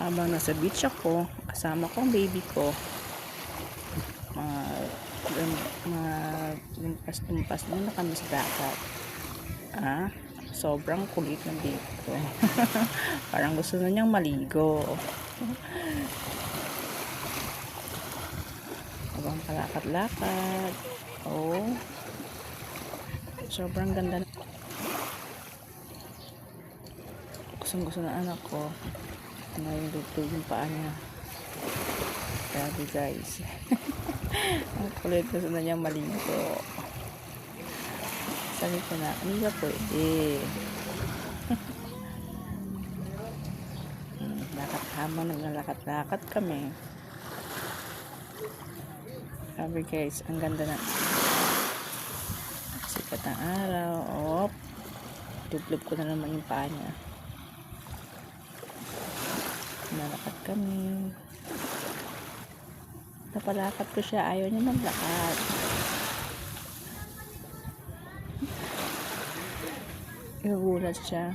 Habang nasa beach ako, kasama ko ang baby ko, limpas muna kami sa dagat. Sobrang kulit ng baby ko. Parang gusto na niyang maligo. Habang palakad-lakad. Sobrang ganda. Gusto na anak ko. Ngayon dugtog yung paa niya. Grabe guys. Ang kulit, gusto na niyang maligo. Sabi ko na, hindi ka pwede. Habang naglalakad-lakad kami. Sabi guys, ang ganda na. Sikat ng araw. Dublog ko na naman yung paa niya. Nalakad kami. Napalakad ko siya. Ayaw niya maglakad. Nagulat siya.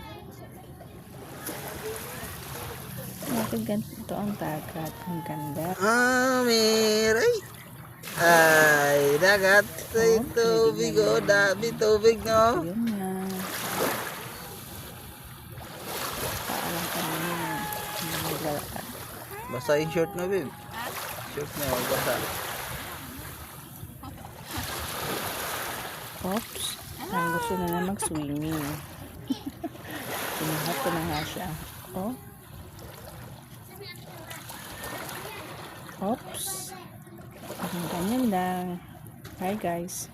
Bakit ganito ang dagat? Ang ganda. Miray! Ay, dagat. Ay, tubig o. Dami tubig, no? Yun na. Paalam kami na. Naglalakad. Basa yung short na, babe. Short na, basa. Oops. Ang gusto na na mag-swimming. Pinuhat ko na nga siya. Oops. Ganyan lang. Hi guys.